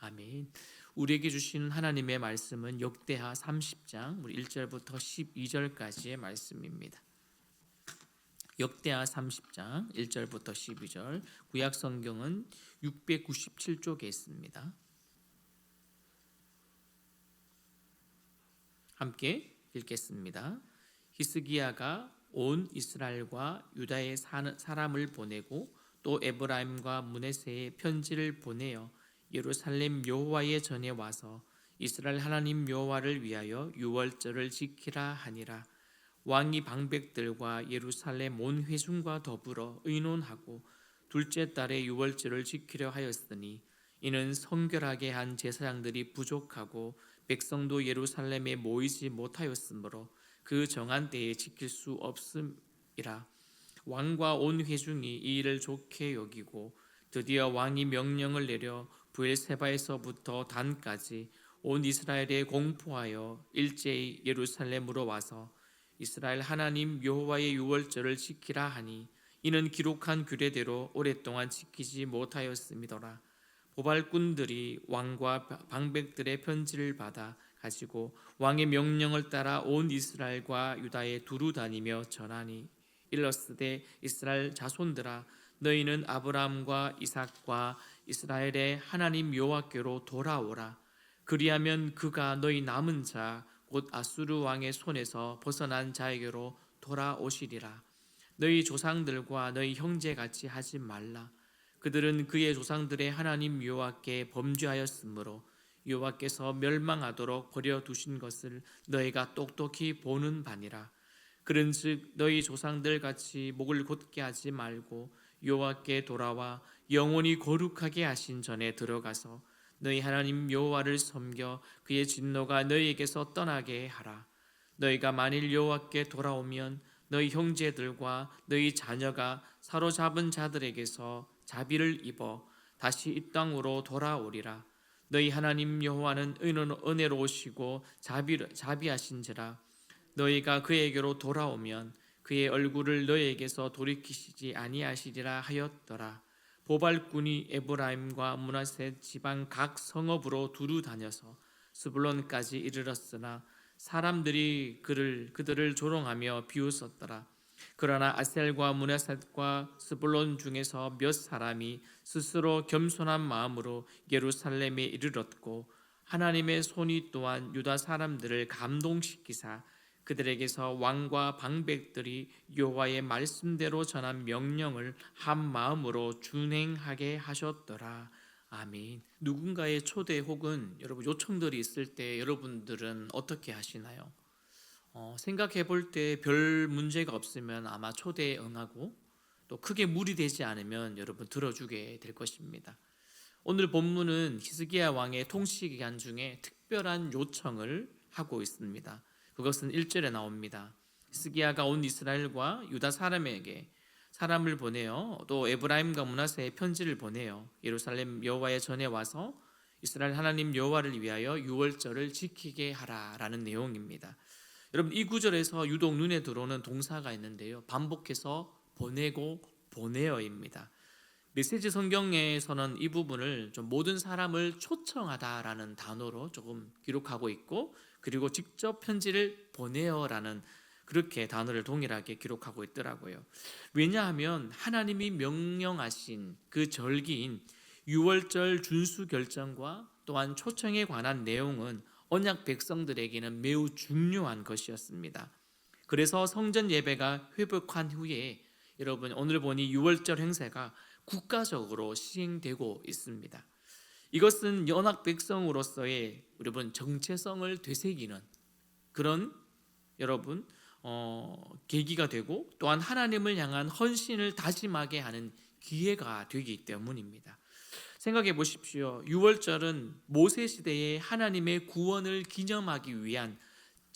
아멘. 우리에게 주신 하나님의 말씀은 역대하 30장 1절부터 12절까지의 말씀입니다. 역대하 30장 1절부터 12절, 구약 성경은 697쪽에 있습니다. 함께 읽겠습니다. 히스기야가 온 이스라엘과 유다의 사람을 보내고 또 에브라임과 므낫세에 편지를 보내어 예루살렘 여호와의 전에 와서 이스라엘 하나님 여호와를 위하여 유월절을 지키라 하니라. 왕이 방백들과 예루살렘 온 회중과 더불어 의논하고 둘째 달에 유월절을 지키려 하였으니 이는 성결하게 한 제사장들이 부족하고 백성도 예루살렘에 모이지 못하였으므로 그 정한 때에 지킬 수 없음이라. 왕과 온 회중이 이 일을 좋게 여기고 드디어 왕이 명령을 내려 브엘세바에서부터 단까지 온 이스라엘에 공포하여 일제히 예루살렘으로 와서 이스라엘 하나님 여호와의 유월절을 지키라 하니 이는 기록한 규례대로 오랫동안 지키지 못하였음이더라. 보발꾼들이 왕과 방백들의 편지를 받아 가지고 왕의 명령을 따라 온 이스라엘과 유다에 두루 다니며 전하니 일렀으되 이스라엘 자손들아 너희는 아브라함과 이삭과 이스라엘의 하나님 여호와께로 돌아오라. 그리하면 그가 너희 남은 자 곧 아수르 왕의 손에서 벗어난 자에게로 돌아오시리라. 너희 조상들과 너희 형제같이 하지 말라. 그들은 그의 조상들의 하나님 여호와께 범죄하였으므로 여호와께서 멸망하도록 버려두신 것을 너희가 똑똑히 보는 바니라. 그런즉 너희 조상들 같이 목을 곧게 하지 말고 여호와께 돌아와 영원히 거룩하게 하신 전에 들어가서 너희 하나님 여호와를 섬겨 그의 진노가 너희에게서 떠나게 하라. 너희가 만일 여호와께 돌아오면 너희 형제들과 너희 자녀가 사로잡은 자들에게서 자비를 입어 다시 이 땅으로 돌아오리라. 너희 하나님 여호와는 은혜로우시고 자비하신지라. 너희가 그에게로 돌아오면 그의 얼굴을 너희에게서 돌이키시지 아니하시리라 하였더라. 보발꾼이 에브라임과 므낫세 지방 각 성읍으로 두루 다녀서 스불론까지 이르렀으나 사람들이 그들을 조롱하며 비웃었더라. 그러나 아셀과 므낫셋과 스불론 중에서 몇 사람이 스스로 겸손한 마음으로 예루살렘에 이르렀고 하나님의 손이 또한 유다 사람들을 감동시키사 그들에게서 왕과 방백들이 여호와의 말씀대로 전한 명령을 한 마음으로 준행하게 하셨더라. 아멘. 누군가의 초대 혹은 여러분 요청들이 있을 때 여러분들은 어떻게 하시나요? 생각해 볼 때 별 문제가 없으면 아마 초대에 응하고 또 크게 무리되지 않으면 여러분 들어주게 될 것입니다. 오늘 본문은 히스기야 왕의 통치 기간 중에 특별한 요청을 하고 있습니다. 그것은 1절에 나옵니다. 히스기야가 온 이스라엘과 유다 사람에게 사람을 보내어 또 에브라임과 므낫세에 편지를 보내어 예루살렘 여호와의 전에 와서 이스라엘 하나님 여호와를 위하여 유월절을 지키게 하라라는 내용입니다. 여러분 이 구절에서 유독 눈에 들어오는 동사가 있는데요. 반복해서 보내고 보내어입니다. 메시지 성경에서는 이 부분을 좀 모든 사람을 초청하다라는 단어로 조금 기록하고 있고 그리고 직접 편지를 보내어라는 그렇게 단어를 동일하게 기록하고 있더라고요. 왜냐하면 하나님이 명령하신 그 절기인 유월절 준수 결정과 또한 초청에 관한 내용은 언약 백성들에게는 매우 중요한 것이었습니다. 그래서 성전 예배가 회복한 후에 여러분 오늘 보니 유월절 행사가 국가적으로 시행되고 있습니다. 이것은 언약 백성으로서의 여러분 정체성을 되새기는 그런 여러분 계기가 되고 또한 하나님을 향한 헌신을 다짐하게 하는 기회가 되기 때문입니다. 생각해 보십시오. 유월절은 모세 시대의 하나님의 구원을 기념하기 위한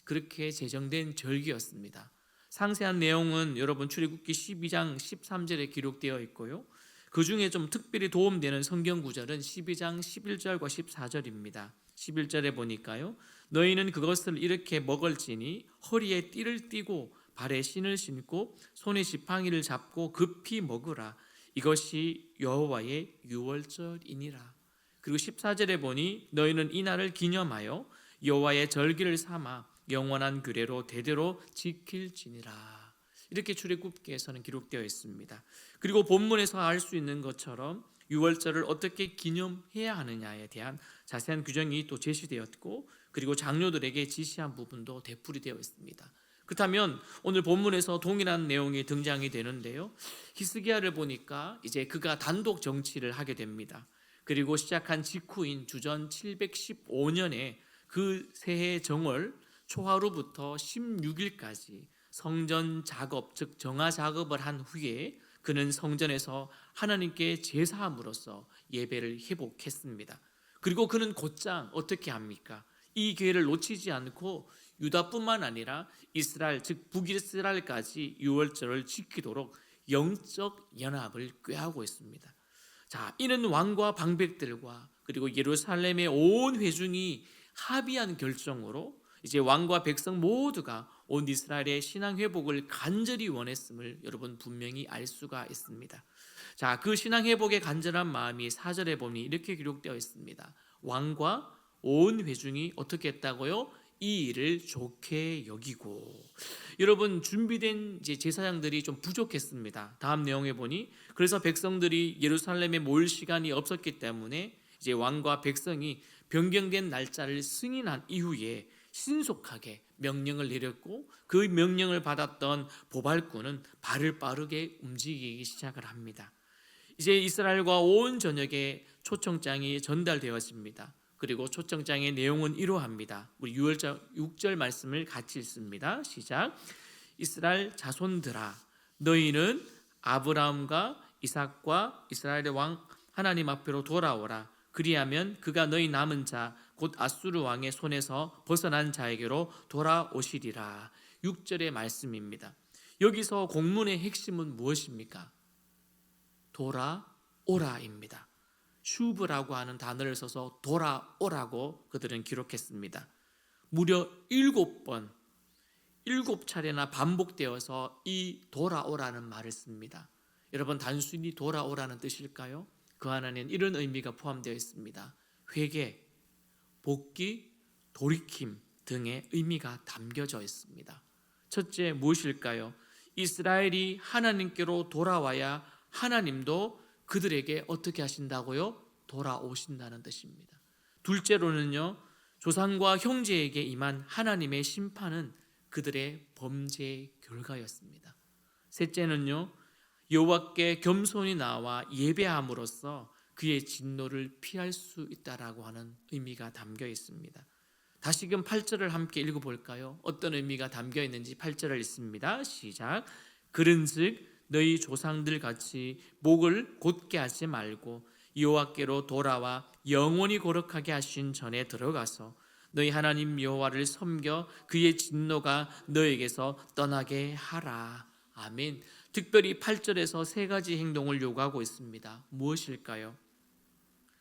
그렇게 제정된 절기였습니다. 상세한 내용은 여러분 출애굽기 12장 13절에 기록되어 있고요. 그 중에 좀 특별히 도움되는 성경 구절은 12장 11절과 14절입니다. 11절에 보니까요. 너희는 그것을 이렇게 먹을지니 허리에 띠를 띠고 발에 신을 신고 손에 지팡이를 잡고 급히 먹으라. 이것이 여호와의 유월절이니라. 그리고 14절에 보니 너희는 이 날을 기념하여 여호와의 절기를 삼아 영원한 규례로 대대로 지킬지니라. 이렇게 출애굽기에서는 기록되어 있습니다. 그리고 본문에서 알 수 있는 것처럼 유월절을 어떻게 기념해야 하느냐에 대한 자세한 규정이 또 제시되었고, 그리고 장로들에게 지시한 부분도 되풀이되어 있습니다. 그렇다면 오늘 본문에서 동일한 내용이 등장이 되는데요, 히스기야를 보니까 이제 그가 단독 정치를 하게 됩니다. 그리고 시작한 직후인 주전 715년에 그 새해 정월 초하루부터 16일까지 성전 작업, 즉 정화 작업을 한 후에 그는 성전에서 하나님께 제사함으로써 예배를 회복했습니다. 그리고 그는 곧장 어떻게 합니까? 이 기회를 놓치지 않고 유다뿐만 아니라 이스라엘, 즉 북이스라엘까지 유월절을 지키도록 영적 연합을 꾀하고 있습니다. 자, 이는 왕과 방백들과 그리고 예루살렘의 온 회중이 합의한 결정으로 이제 왕과 백성 모두가 온 이스라엘의 신앙 회복을 간절히 원했음을 여러분 분명히 알 수가 있습니다. 자, 그 신앙 회복의 간절한 마음이 4절에 보니 이렇게 기록되어 있습니다. 왕과 온 회중이 어떻게 했다고요? 이 일을 좋게 여기고. 여러분, 준비된 이제 제사장들이 좀 부족했습니다. 다음 내용에 보니 그래서 백성들이 예루살렘에 모일 시간이 없었기 때문에 이제 왕과 백성이 변경된 날짜를 승인한 이후에 신속하게 명령을 내렸고, 그 명령을 받았던 보발꾼은 발을 빠르게 움직이기 시작을 합니다. 이제 이스라엘과 온 전역에 초청장이 전달되었습니다. 그리고 초청장의 내용은 이러합니다. 우리 6절 말씀을 같이 읽습니다. 시작. 이스라엘 자손들아, 너희는 아브라함과 이삭과 이스라엘의 왕 하나님 앞으로 돌아오라. 그리하면 그가 너희 남은 자 곧 아수르 왕의 손에서 벗어난 자에게로 돌아오시리라. 6절의 말씀입니다. 여기서 공문의 핵심은 무엇입니까? 돌아오라입니다. 슈브라고 하는 단어를 써서 돌아오라고 그들은 기록했습니다. 무려 7번, 7차례나 반복되어서 이 돌아오라는 말을 씁니다. 여러분, 단순히 돌아오라는 뜻일까요? 그 안에는 이런 의미가 포함되어 있습니다. 회개, 복귀, 돌이킴 등의 의미가 담겨져 있습니다. 첫째, 무엇일까요? 이스라엘이 하나님께로 돌아와야 하나님도 그들에게 어떻게 하신다고요? 돌아오신다는 뜻입니다. 둘째로는요, 조상과 형제에게 임한 하나님의 심판은 그들의 범죄의 결과였습니다. 셋째는요, 여호와께 겸손히 나와 예배함으로써 그의 진노를 피할 수 있다라고 하는 의미가 담겨 있습니다. 다시금 8절을 함께 읽어볼까요? 어떤 의미가 담겨 있는지 8절을 읽습니다. 시작. 그런즉 너희 조상들 같이 목을 곧게 하지 말고 여호와께로 돌아와 영원히 거룩하게 하신 전에 들어가서 너희 하나님 여호와를 섬겨 그의 진노가 너에게서 떠나게 하라. 아멘. 특별히 8절에서 세 가지 행동을 요구하고 있습니다. 무엇일까요?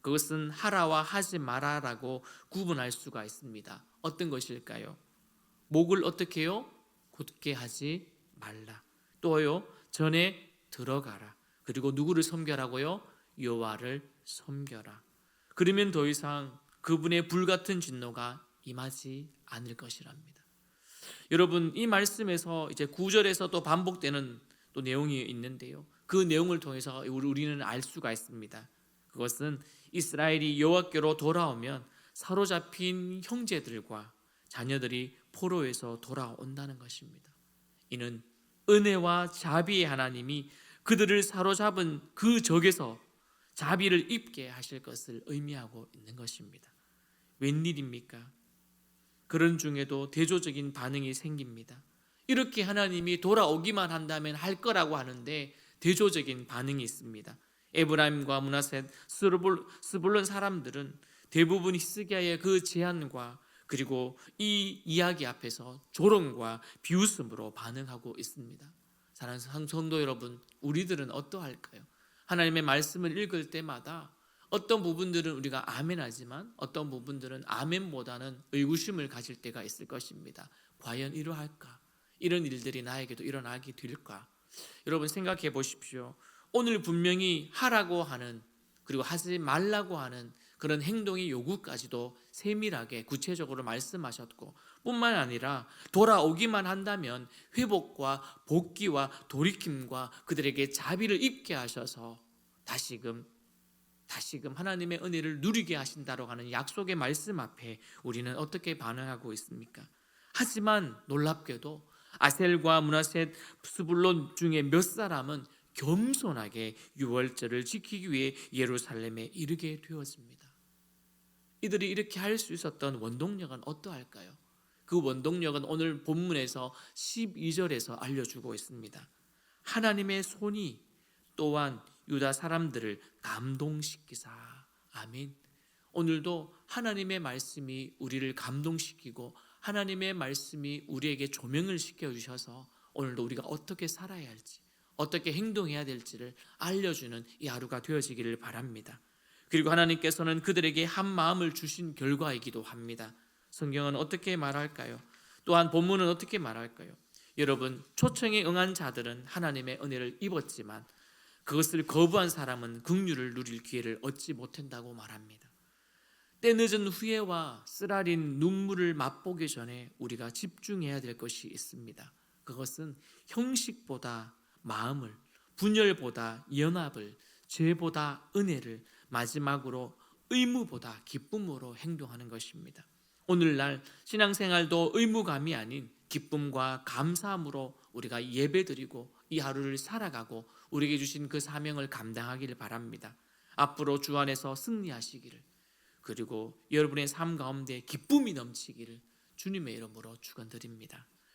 그것은 하라와 하지 마라라고 구분할 수가 있습니다. 어떤 것일까요? 목을 어떻게 해요? 곧게 하지 말라. 또요, 전에 들어가라. 그리고 누구를 섬겨라고요? 여호와를 섬겨라. 그러면 더 이상 그분의 불같은 진노가 임하지 않을 것이랍니다. 여러분, 이 말씀에서 이제 9절에서 또 반복되는 또 내용이 있는데요, 그 내용을 통해서 우리는 알 수가 있습니다. 그것은 이스라엘이 여호와께로 돌아오면 사로잡힌 형제들과 자녀들이 포로에서 돌아온다는 것입니다. 이는 은혜와 자비의 하나님이 그들을 사로잡은 그 적에서 자비를 입게 하실 것을 의미하고 있는 것입니다. 웬일입니까? 그런 중에도 대조적인 반응이 생깁니다. 이렇게 하나님이 돌아오기만 한다면 할 거라고 하는데 대조적인 반응이 있습니다. 에브라임과 므낫세, 스불론 사람들은 대부분 히스기야의 그 제안과 그리고 이 이야기 앞에서 조롱과 비웃음으로 반응하고 있습니다. 사랑하는 성도 여러분, 우리들은 어떠할까요? 하나님의 말씀을 읽을 때마다 어떤 부분들은 우리가 아멘하지만 어떤 부분들은 아멘보다는 의구심을 가질 때가 있을 것입니다. 과연 이러할까? 이런 일들이 나에게도 일어나게 될까? 여러분, 생각해 보십시오. 오늘 분명히 하라고 하는, 그리고 하지 말라고 하는 그런 행동의 요구까지도 세밀하게 구체적으로 말씀하셨고, 뿐만 아니라 돌아오기만 한다면 회복과 복귀와 돌이킴과 그들에게 자비를 입게 하셔서 다시금 하나님의 은혜를 누리게 하신다고 하는 약속의 말씀 앞에 우리는 어떻게 반응하고 있습니까? 하지만 놀랍게도 아셀과 므낫셋, 스불론 중에 몇 사람은 겸손하게 유월절을 지키기 위해 예루살렘에 이르게 되었습니다. 이들이 이렇게 할 수 있었던 원동력은 어떠할까요? 그 원동력은 오늘 본문에서 12절에서 알려주고 있습니다. 하나님의 손이 또한 유다 사람들을 감동시키사. 아멘. 오늘도 하나님의 말씀이 우리를 감동시키고 하나님의 말씀이 우리에게 조명을 시켜주셔서 오늘도 우리가 어떻게 살아야 할지, 어떻게 행동해야 될지를 알려주는 이 하루가 되어지기를 바랍니다. 그리고 하나님께서는 그들에게 한 마음을 주신 결과이기도 합니다. 성경은 어떻게 말할까요? 또한 본문은 어떻게 말할까요? 여러분, 초청에 응한 자들은 하나님의 은혜를 입었지만 그것을 거부한 사람은 긍휼을 누릴 기회를 얻지 못한다고 말합니다. 때늦은 후회와 쓰라린 눈물을 맛보기 전에 우리가 집중해야 될 것이 있습니다. 그것은 형식보다 마음을, 분열보다 연합을, 죄보다 은혜를, 마지막으로 의무보다 기쁨으로 행동하는 것입니다. 오늘날 신앙생활도 의무감이 아닌 기쁨과 감사함으로 우리가 예배드리고 이 하루를 살아가고 우리에게 주신 그 사명을 감당하기를 바랍니다. 앞으로 주 안에서 승리하시기를, 그리고 여러분의 삶 가운데 기쁨이 넘치기를 주님의 이름으로 축원드립니다.